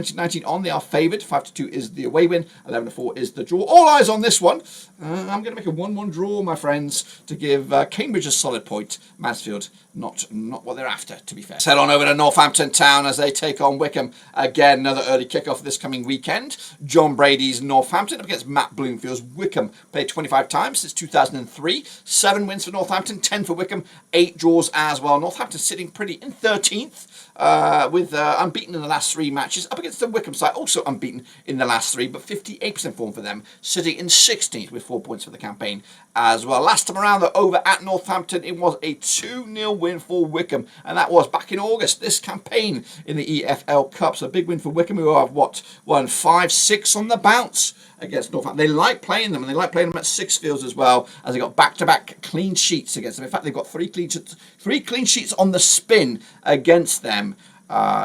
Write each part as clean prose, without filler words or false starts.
2019 on. They are favoured. 5-2 is the away win. 11-4 is the draw. All eyes on this one. I'm going to make a 1-1 draw, my friends, to give Cambridge a solid point. Mansfield, not what they're after, to be fair. Let's head on over to Northampton Town as they take on Wycombe. Again, another early kickoff this coming weekend. John Brady's Northampton up against Matt Bloomfield's Wycombe. Played 25 times since 2003. 7 wins for Northampton, 10 for Wycombe, 8 draws as well. Northampton sitting pretty in 13th. With unbeaten in the last 3 matches, up against the Wycombe side, also unbeaten in the last 3, but 58% form for them, sitting in 16th with 4 points for the campaign as well. Last time around, though, over at Northampton, it was a 2-0 win for Wycombe, and that was back in August, this campaign in the EFL Cup. So a big win for Wycombe, who have, won 5-6 on the bounce against Northampton. They like playing them, and they like playing them at Sixfields as well, as they got back-to-back clean sheets against them. In fact, they've got 3 clean sheets on the spin against them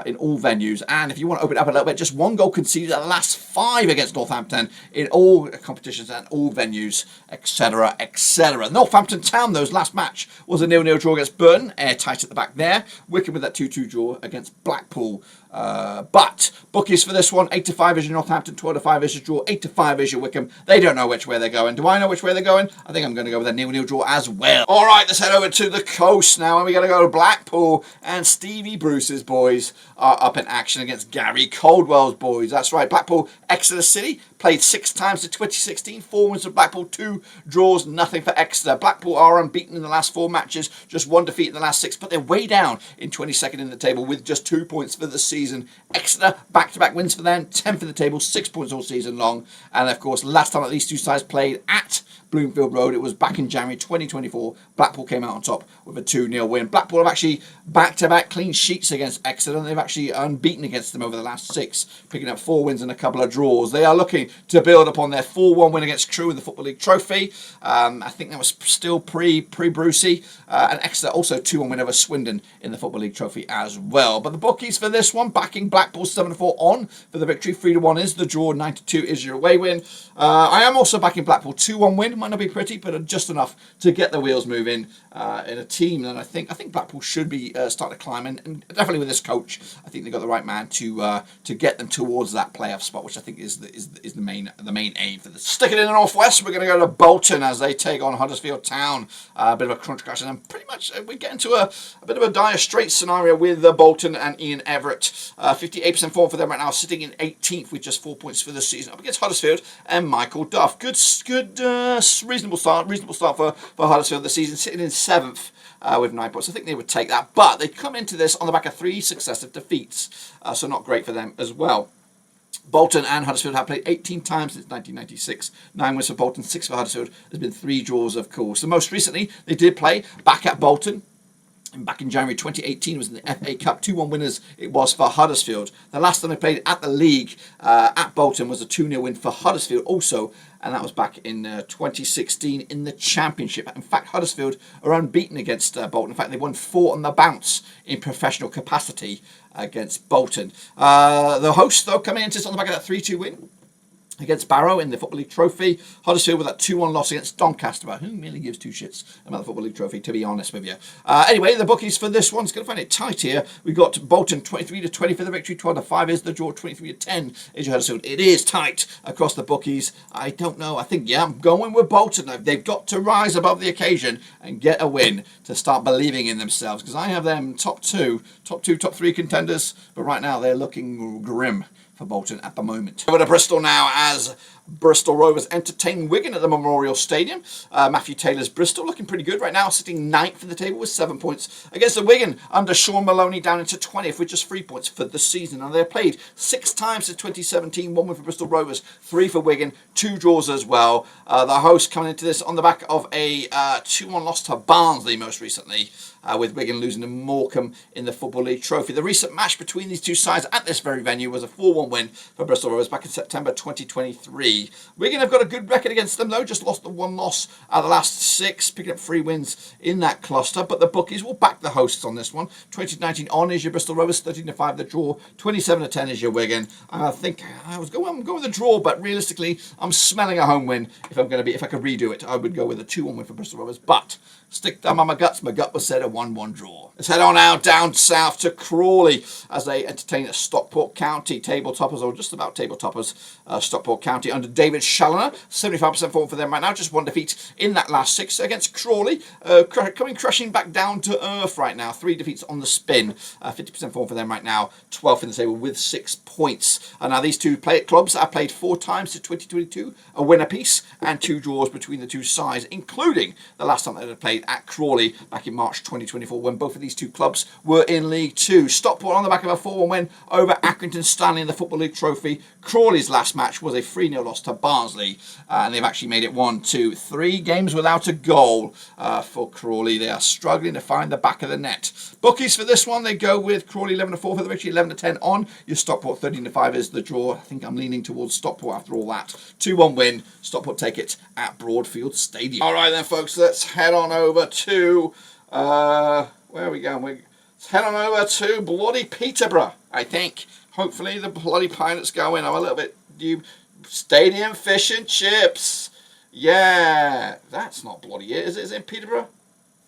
in all venues. And if you want to open it up a little bit, just 1 goal conceded at the last 5 against Northampton in all competitions and all venues, etc., etc. Northampton Town, those last match was a 0-0 draw against Burton, airtight at the back there. Wycombe with that 2-2 draw against Blackpool. But bookies for this one, 8-5 is your Northampton, 12-5 is your draw, 8-5 is your Wycombe. They don't know which way they're going. Do I know which way they're going? I think I'm going to go with a 0-0 draw as well. All right, let's head over to the coast now, and we're going to go to Blackpool, and Stevie Bruce's boys are up in action against Gary Caldwell's boys. That's right, Blackpool, Exeter City, played 6 times in 2016, 4 wins for Blackpool, 2 draws, nothing for Exeter. Blackpool are unbeaten in the last 4 matches, just 1 defeat in the last 6, but they're way down in 22nd in the table with just 2 points for the season. Exeter, back-to-back wins for them, 10th in the table, 6 points all season long. And of course, last time that these two sides played at Bloomfield Road, it was back in January 2024. Blackpool came out on top with a 2-0 win. Blackpool have actually back-to-back clean sheets against Exeter, and they've actually unbeaten against them over the last 6, picking up 4 wins and a couple of draws. They are looking to build upon their 4-1 win against Crewe in the Football League Trophy. I think that was still pre-Brucey. And Exeter also 2-1 win over Swindon in the Football League Trophy as well. But the bookies for this one, backing Blackpool 7-4 on for the victory. 3-1 is the draw, 9-2 is your away win. I am also backing Blackpool 2-1 win. Might not be pretty, but just enough to get the wheels moving in a team. And I think Blackpool should be starting to climb, and definitely with this coach, I think they've got the right man to get them towards that playoff spot, which I think is the main aim for this. Sticking in the northwest, we're going to go to Bolton as they take on Huddersfield Town. A bit of a crunch crash, and pretty much we get into a bit of a dire straits scenario with Bolton and Ian Everett. 58% form for them right now, sitting in 18th with just 4 points for the season, up against Huddersfield and Michael Duff. Good, reasonable start for Huddersfield this season, sitting in 7th. With 9 points. I think they would take that, but they come into this on the back of 3 successive defeats, so not great for them as well. Bolton and Huddersfield have played 18 times since 1996. 9 wins for Bolton, 6 for Huddersfield. There's been 3 draws, of course. So most recently, they did play back at Bolton. And back in January 2018, it was in the FA Cup. 2-1 winners it was for Huddersfield. The last time they played at the league at Bolton was a 2-0 win for Huddersfield also, and that was back in 2016 in the Championship. In fact, Huddersfield are unbeaten against Bolton. In fact, they won 4 on the bounce in professional capacity against Bolton. The hosts, though, coming in just on the back of that 3-2 win against Barrow in the Football League Trophy. Huddersfield with that 2-1 loss against Doncaster, who really gives 2 shits about the Football League Trophy, to be honest with you. Anyway, the bookies for this one's going to find it tight here. We've got Bolton 23-20 for the victory, 12-5 is the draw, 23-10 is your Huddersfield. It is tight across the bookies. I don't know. I think, I'm going with Bolton. They've got to rise above the occasion and get a win to start believing in themselves, because I have them top 3 contenders, but right now they're looking grim for Bolton at the moment. Over to Bristol now as Bristol Rovers entertain Wigan at the Memorial Stadium. Matthew Taylor's Bristol looking pretty good right now, sitting 9th in the table with 7 points against the Wigan under Sean Maloney down into 20th with just 3 points for the season. And they've played 6 times since 2017, 1 win for Bristol Rovers, 3 for Wigan, 2 draws as well. The host coming into this on the back of a 2-1 loss to Barnsley most recently, with Wigan losing to Morecambe in the Football League Trophy. The recent match between these two sides at this very venue was a 4-1 win for Bristol Rovers back in September 2023. Wigan have got a good record against them, though, just lost the 1 loss out of the last 6, picking up 3 wins in that cluster, but the bookies will back the hosts on this one. 2019 on is your Bristol Rovers, 13-5 the draw, 27-10 is your Wigan. I think I'm going with the draw, but realistically, I'm smelling a home win. If I could redo it, I would go with a 2-1 win for Bristol Rovers, but stick them on my guts. My gut was said a 1-1 draw. Let's head on now down south to Crawley as they entertain Stockport County, tabletop toppers, or just about table toppers, Stockport County under David Challoner. 75% form for them right now, just one defeat in that last 6 against Crawley, coming crashing back down to earth right now. 3 defeats on the spin, 50% form for them right now, 12th in the table with 6 points. Now these two clubs have played 4 times to 2022, a win apiece, and 2 draws between the two sides, including the last time they had played at Crawley back in March 2024, when both of these two clubs were in League Two. Stockport on the back of a 4-1 win over Accrington Stanley in the Football League Trophy. Crawley's last match was a 3-0 loss to Barnsley, and they've actually made it 1, 2, 3 games without a goal for Crawley. They are struggling to find the back of the net. Bookies for this one, they go with Crawley 11-4 for the victory, 11-10 on. Your Stockport 13-5 is the draw. I think I'm leaning towards Stockport after all that. 2-1 win. Stockport take it at Broadfield Stadium. All right then, folks, let's head on over to where are we going? Let's head on over to bloody Peterborough, I think. Hopefully the bloody Pirates go in. I'm a little bit new. Stadium Fish and Chips. Yeah, that's not bloody it, is it? Is it in Peterborough?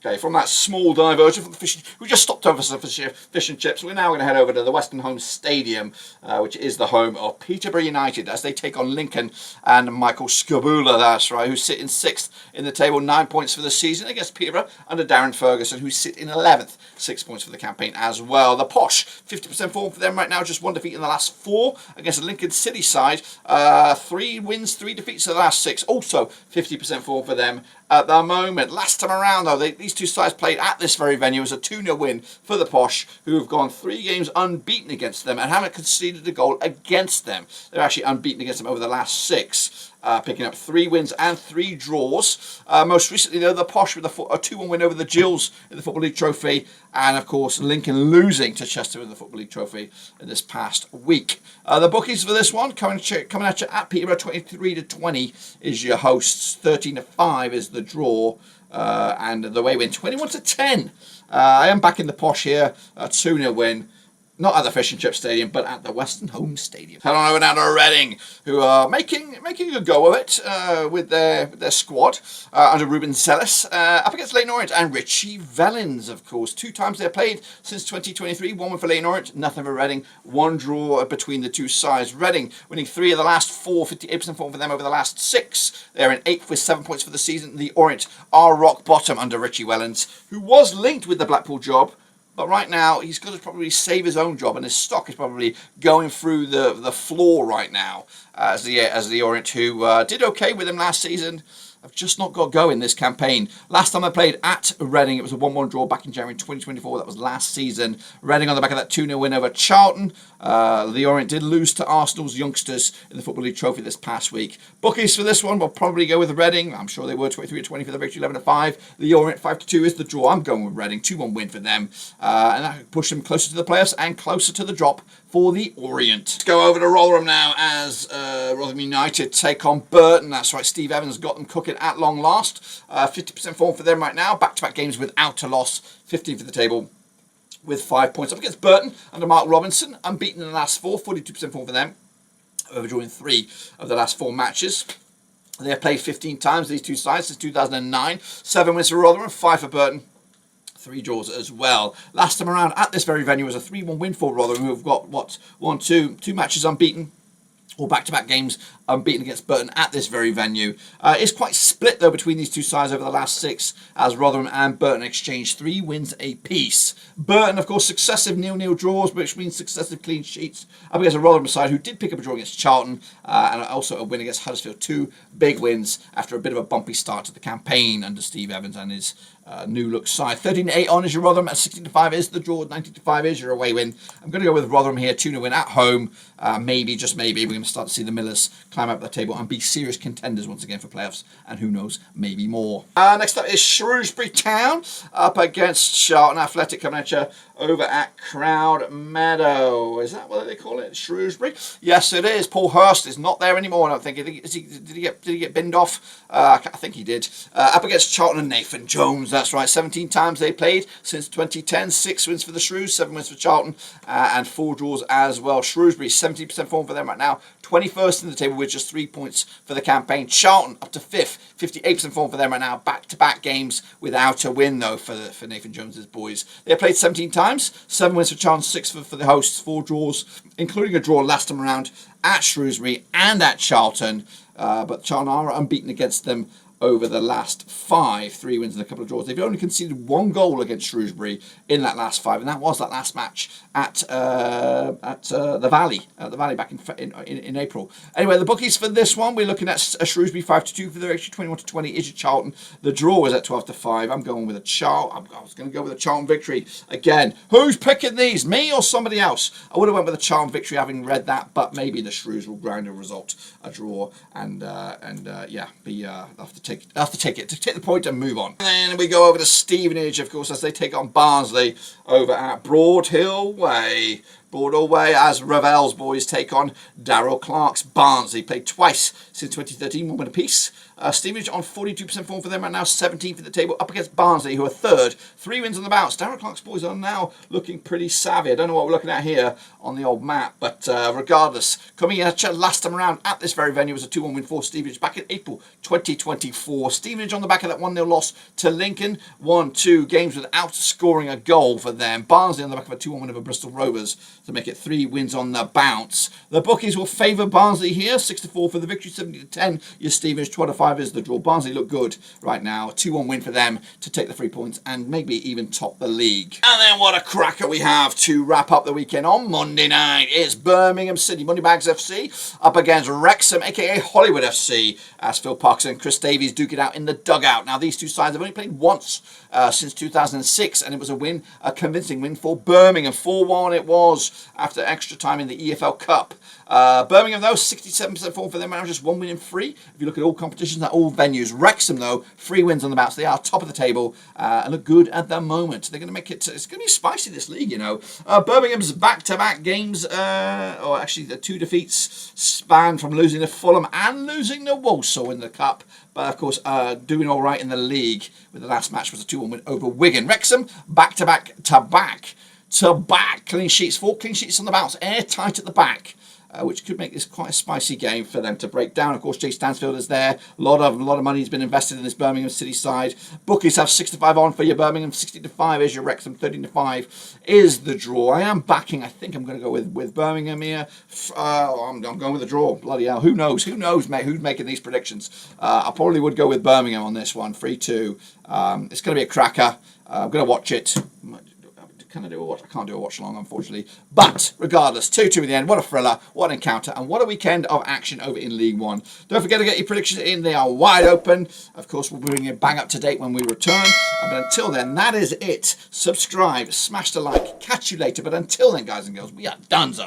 Okay, from that small diversion from the fish, we just stopped over for fish and chips. We're now going to head over to the Western Home Stadium, which is the home of Peterborough United, as they take on Lincoln and Michael Scabula, that's right, who sit in 6th in the table, 9 points for the season against Peterborough under Darren Ferguson, who sit in 11th, 6 points for the campaign as well. The Posh, 50% form for them right now, just 1 defeat in the last 4 against the Lincoln City side, 3 wins, 3 defeats in the last 6, also 50% form for them at the moment. Last time around, though, these two sides played at this very venue. It was a 2-0 win for the Posh, who have gone 3 games unbeaten against them and haven't conceded a goal against them. They're actually unbeaten against them over the last 6, picking up 3 wins and 3 draws. Most recently, though, the Posh with a 2-1 win over the Gills in the Football League Trophy, and of course Lincoln losing to Chester in the Football League Trophy this past week. The bookies for this one coming at you at Peterborough. 23-20 is your hosts, 13-5 is the draw, and the away win 21-10. I am backing the Posh here, a 2-0 win. Not at the Fish and Chip Stadium, but at the Western Home Stadium. Head on over now to Reading, who are making a go of it with their squad under Ruben Sellis, up against Leyton Orient and Richie Vellens, of course. 2 times they've played since 2023. 1 win for Leyton Orient, nothing for Reading. 1 draw between the two sides. Reading winning 3 of the last 4, 58% form for them over the last 6. They're in 8th with 7 points for the season. The Orient are rock bottom under Richie Vellens, who was linked with the Blackpool job. But right now, he's got to probably save his own job, and his stock is probably going through the floor right now. As the Orient, who did okay with him last season, have just not got going this campaign. Last time I played at Reading, it was a 1-1 draw back in January 2024. That was last season. Reading on the back of that 2-0 win over Charlton. The Orient did lose to Arsenal's youngsters in the Football League Trophy this past week. Bookies for this one will probably go with Reading. I'm sure they were 23-20 for the victory, 11-5. The Orient 5-2 is the draw. I'm going with Reading. 2-1 win for them. And that could push them closer to the playoffs and closer to the drop for the Orient. Let's go over to Rotherham now as Rotherham United take on Burton. That's right, Steve Evans got them cooking at long last. 50% form for them right now. Back-to-back games without a loss. 15 for the table with 5 points up against Burton under Mark Robinson. Unbeaten in the last 4. 42% form for them. Overdrawing 3 of the last 4 matches. They have played 15 times, these two sides, since 2009. 7 wins for Rotherham, 5 for Burton. 3 draws as well. Last time around at this very venue was a 3-1 win for Rotherham, who have got, 2 matches unbeaten, or back-to-back games unbeaten against Burton at this very venue. It's quite split, though, between these two sides over the last 6, as Rotherham and Burton exchanged 3 wins apiece. Burton, of course, successive 0-0 draws, which means successive clean sheets, up against a Rotherham side who did pick up a draw against Charlton, and also a win against Huddersfield. 2 big wins after a bit of a bumpy start to the campaign under Steve Evans and his new look side. 13-8 on is your Rotherham, and 16-5 is the draw. 19-5 is your away win. I'm going to go with Rotherham here. 2-0 win at home. Maybe, just maybe, we're going to start to see the Millers climb up the table and be serious contenders once again for playoffs, and who knows, maybe more. Next up is Shrewsbury Town up against Charlton Athletic, coming at you over at Crowd Meadow. Is that what they call it? Shrewsbury? Yes, it is. Paul Hurst is not there anymore, I don't think. Did he get binned off? I think he did. Up against Charlton and Nathan Jones. That's right. 17 times they played since 2010. 6 wins for the Shrews, 7 wins for Charlton, and 4 draws as well. Shrewsbury, 70% form for them right now. 21st in the table with just 3 points for the campaign. Charlton up to 5th, 58% form for them right now. Back-to-back games without a win, though, for Nathan Jones's boys. They played 17 times, 7 wins for Charlton, 6 for the hosts, 4 draws, including a draw last time around at Shrewsbury and at Charlton. But Charlton are unbeaten against them over the last 5, 3 wins and a couple of draws. They've only conceded 1 goal against Shrewsbury in that last 5, and that was that last match at the Valley, back in April. Anyway, the bookies for this one, we're looking at a Shrewsbury 5-2 for the extra 21-20 is your Charlton. The draw was at 12-5. I'm going with a Charlton. I was going to go with a Charlton victory again. Who's picking these? Me or somebody else? I would have went with a Charlton victory having read that, but maybe the Shrews will grind a result, a draw, and yeah, I'll have to take the point and move on. And then we go over to Stevenage, of course, as they take on Barnsley over at Broadhill Way. Broadhill Way as Ravel's boys take on Darryl Clark's Barnsley. Played twice since 2013, 1 win apiece. Stevenage on 42% form for them right now, 17th in the table, up against Barnsley, who are 3rd. 3 wins on the bounce. Darryl Clark's boys are now looking pretty savvy. I don't know what we're looking at here on the old map, but regardless, coming in last time around at this very venue was a 2-1 win for Stevenage back in April 2024. Stevenage on the back of that 1-0 loss to Lincoln. 1-2 games without scoring a goal for them. Barnsley on the back of a 2-1 win over Bristol Rovers to make it 3 wins on the bounce. The bookies will favour Barnsley here, 6-4 for the victory, 70-10. Your Stevenage 12-5 is the draw. Barnsley look good right now. 2-1 win for them to take the 3 points and maybe even top the league. And then what a cracker we have to wrap up the weekend on Monday night is Birmingham City Moneybags FC up against Wrexham, aka Hollywood FC, as Phil Parkinson and Chris Davies duke it out in the dugout. Now these two sides have only played once since 2006, and it was a convincing win for Birmingham. 4-1 it was after extra time in the EFL Cup. Birmingham, though, 67% form for them now, just 1 win in 3. If you look at all competitions at all venues. Wrexham, though, 3 wins on the bounce. They are top of the table and look good at the moment. They're going to make it, it's going to be spicy, this league, you know. Birmingham's back-to-back games, or actually the 2 defeats, span from losing to Fulham and losing to Walsall in the Cup. But, of course, doing all right in the league with the last match was a 2-1 win over Wigan. Wrexham, back-to-back clean sheets, 4 clean sheets on the bounce, airtight at the back. Which could make this quite a spicy game for them to break down. Of course, Jay Stansfield is there. A lot of money has been invested in this Birmingham City side. Bookies have 6-5 on for your Birmingham, 16-5 is your Wrexham, 13-5 is the draw. I am backing. I think I'm going to go with Birmingham here. I'm going with the draw. Bloody hell. Who knows? Who knows, mate? Who's making these predictions? I probably would go with Birmingham on this one. 3-2. It's going to be a cracker. I'm going to watch it. Can I do a watch? I can't do a watch along, unfortunately. But regardless, 2-2 in the end. What a thriller, what an encounter, and what a weekend of action over in League One. Don't forget to get your predictions in. They are wide open. Of course, we'll bring you bang up to date when we return. But until then, that is it. Subscribe, smash the like, catch you later. But until then, guys and girls, we are donezo.